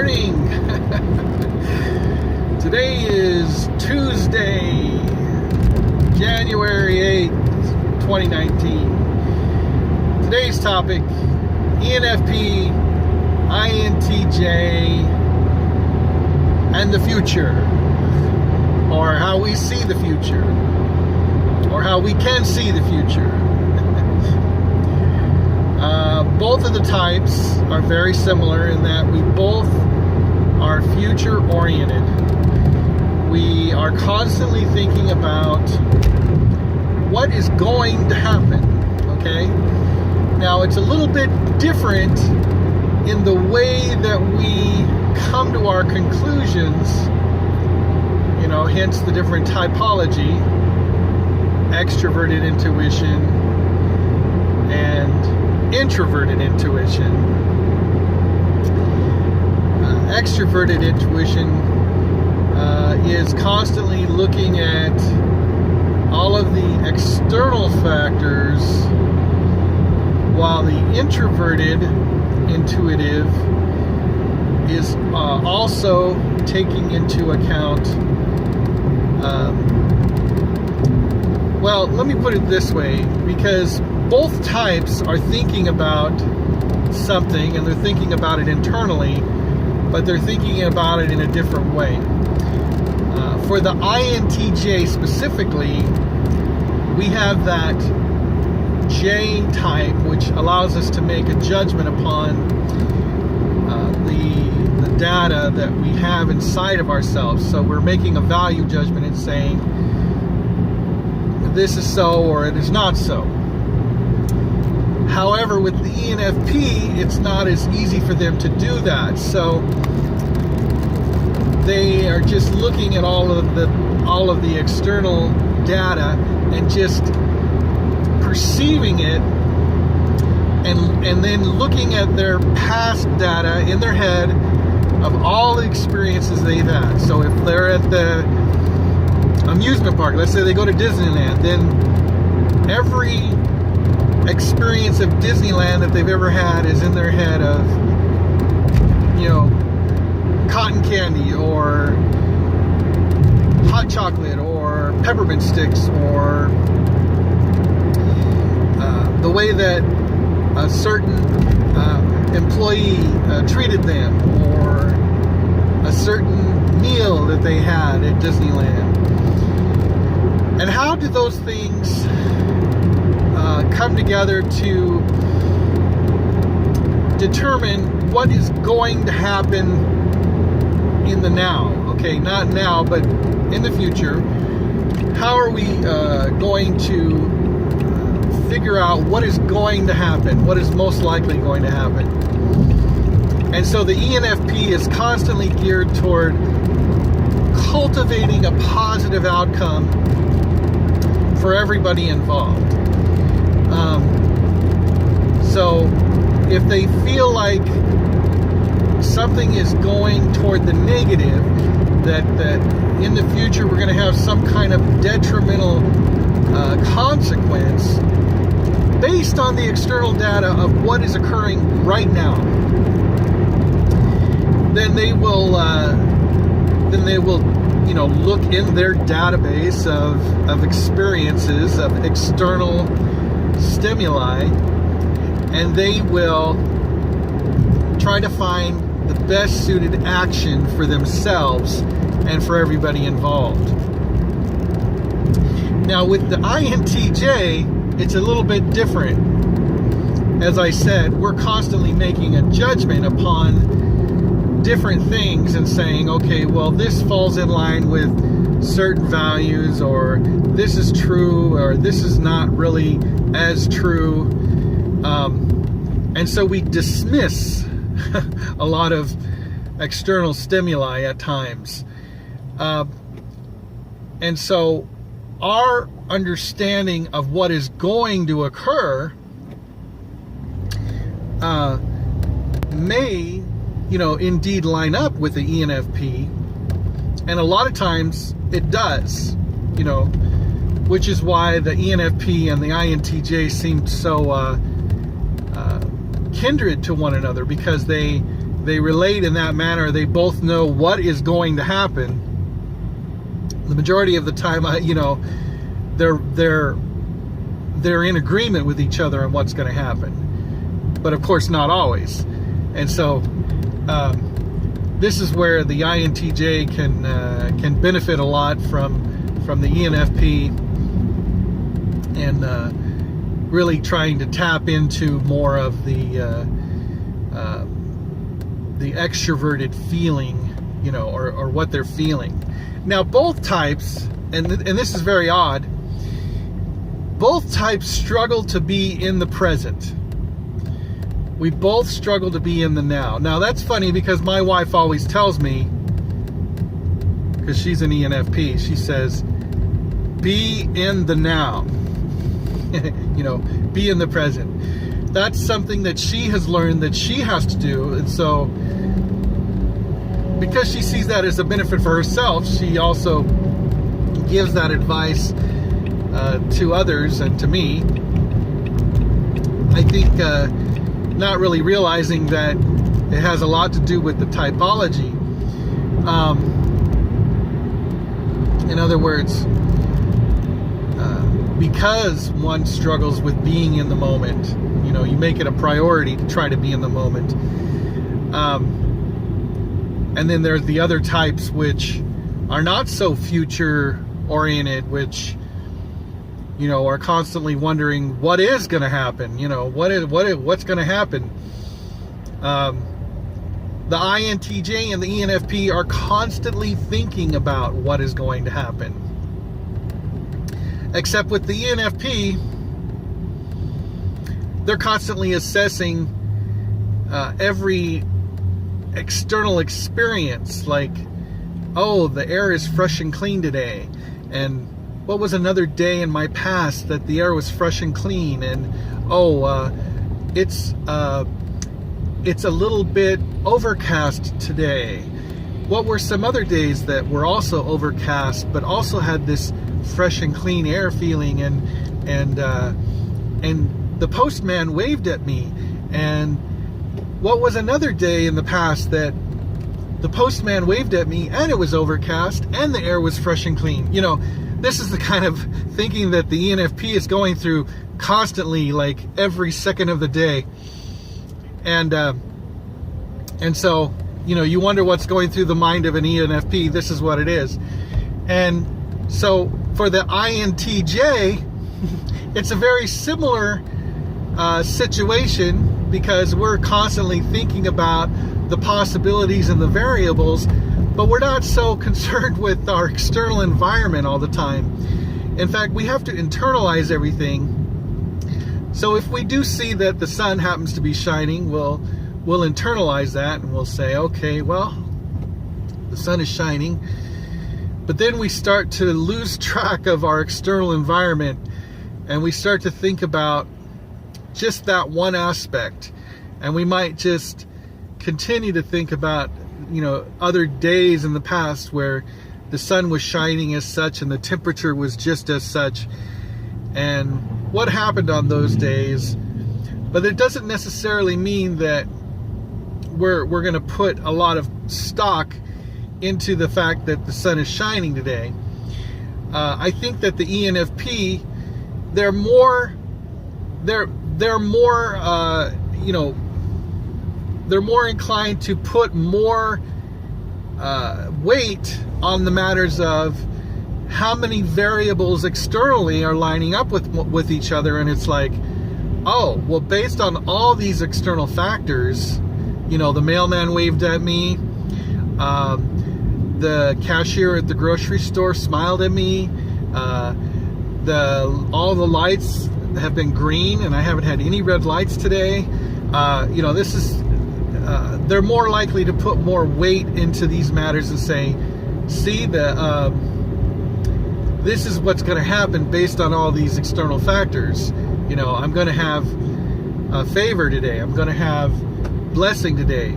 morning. Today is Tuesday, January 8th, 2019. Today's topic, ENFP, INTJ, and the future, or how we see the future, or how we can see the future. Both of the types are very similar in that we both are future oriented. We are constantly thinking about what is going to happen, okay? Now, it's a little bit different in the way that we come to our conclusions, hence the different typology, extroverted intuition and introverted intuition. Extroverted intuition is constantly looking at all of the external factors, while the introverted intuitive is also taking into account, well, let me put it this way, because both types are thinking about something and they're thinking about it internally, but they're thinking about it in a different way. For the INTJ specifically, we have that J type, which allows us to make a judgment upon the data that we have inside of ourselves. So we're making a value judgment and saying, this is so or it is not so. However, with the ENFP, it's not as easy for them to do that. So they are just looking at all of the external data and just perceiving it, and then looking at their past data in their head of all the experiences they've had. So if they're at the amusement park, let's say they go to Disneyland, then every experience of Disneyland that they've ever had is in their head of, cotton candy or hot chocolate or peppermint sticks, or the way that a certain employee treated them, or a certain meal that they had at Disneyland. And how do those things come together to determine what is going to happen in the now? Okay, not now, but in the future. How are we going to figure out what is going to happen, what is most likely going to happen? And so the ENFP is constantly geared toward cultivating a positive outcome for everybody involved. So if they feel like something is going toward the negative, that in the future we're going to have some kind of detrimental consequence based on the external data of what is occurring right now, then they will look in their database of experiences, of external stimuli, and they will try to find the best suited action for themselves and for everybody involved. Now with the INTJ, it's a little bit different. As I said, we're constantly making a judgment upon different things and saying, okay, well, this falls in line with certain values, or this is true, or this is not really as true. And so we dismiss a lot of external stimuli at times. And so our understanding of what is going to occur may, indeed line up with the ENFP. And a lot of times it does, which is why the ENFP and the INTJ seem so kindred to one another, because they they relate in that manner. They both know what is going to happen. The majority of the time, they're in agreement with each other on what's going to happen, but of course not always. And so this is where the INTJ can benefit a lot from the ENFP, and really trying to tap into more of the extroverted feeling, or what they're feeling. Now, both types, and this is very odd, both types struggle to be in the present. We both struggle to be in the now. Now, that's funny because my wife always tells me, because she's an ENFP, she says, be in the now. Be in the present. That's something that she has learned that she has to do. And so, because she sees that as a benefit for herself, she also gives that advice to others and to me. I think not really realizing that it has a lot to do with the typology. In other words, because one struggles with being in the moment, you make it a priority to try to be in the moment. And then there's the other types which are not so future oriented, which are constantly wondering what is going to happen. What's going to happen. The INTJ and the ENFP are constantly thinking about what is going to happen. Except with the ENFP, they're constantly assessing every external experience, like, oh, the air is fresh and clean today, and what was another day in my past that the air was fresh and clean, and it's a little bit overcast today. What were some other days that were also overcast but also had this fresh and clean air feeling, and the postman waved at me, and what was another day in the past that the postman waved at me and it was overcast and the air was fresh and clean. This is the kind of thinking that the ENFP is going through constantly, like every second of the day. And so, you wonder what's going through the mind of an ENFP. This is what it is. And so for the INTJ, it's a very similar situation, because we're constantly thinking about the possibilities and the variables, but we're not so concerned with our external environment all the time. In fact, we have to internalize everything. So if we do see that the sun happens to be shining, we'll internalize that, and we'll say, okay, well, the sun is shining. But then we start to lose track of our external environment, and we start to think about just that one aspect, and we might just continue to think about other days in the past where the sun was shining as such and the temperature was just as such, and what happened on those days. But it doesn't necessarily mean that we're going to put a lot of stock into the fact that the sun is shining today. I think that the ENFP, they're more inclined to put more weight on the matters of how many variables externally are lining up with each other. And it's like, oh, well, based on all these external factors, the mailman waved at me, the cashier at the grocery store smiled at me, all the lights have been green and I haven't had any red lights today. This is they're more likely to put more weight into these matters and say, see, this is what's going to happen based on all these external factors. I'm going to have favor today. I'm going to have blessing today.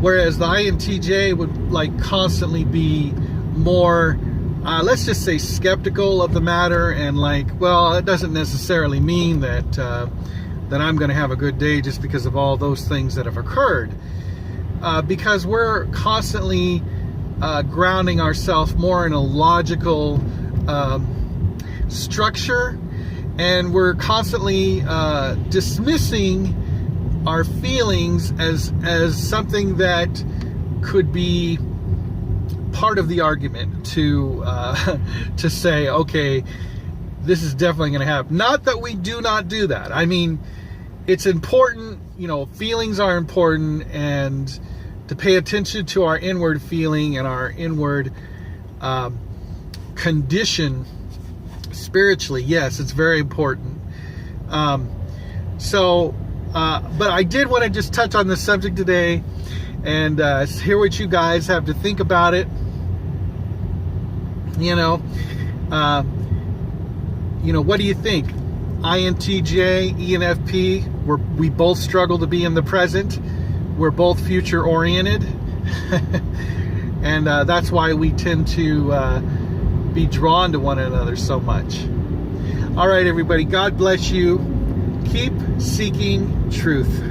Whereas the INTJ would constantly be more, let's just say, skeptical of the matter, and well, it doesn't necessarily mean that that I'm going to have a good day just because of all those things that have occurred. Because we're constantly grounding ourselves more in a logical structure, and we're constantly dismissing our feelings as something that could be part of the argument to say, okay, this is definitely going to happen. Not that we do not do that. I mean, it's important, feelings are important, and to pay attention to our inward feeling and our inward condition spiritually. Yes, it's very important. But I did want to just touch on this subject today and hear what you guys have to think about it. What do you think? INTJ, ENFP, we both struggle to be in the present. We're both future oriented. And that's why we tend to be drawn to one another so much. All right, everybody. God bless you. Keep seeking truth.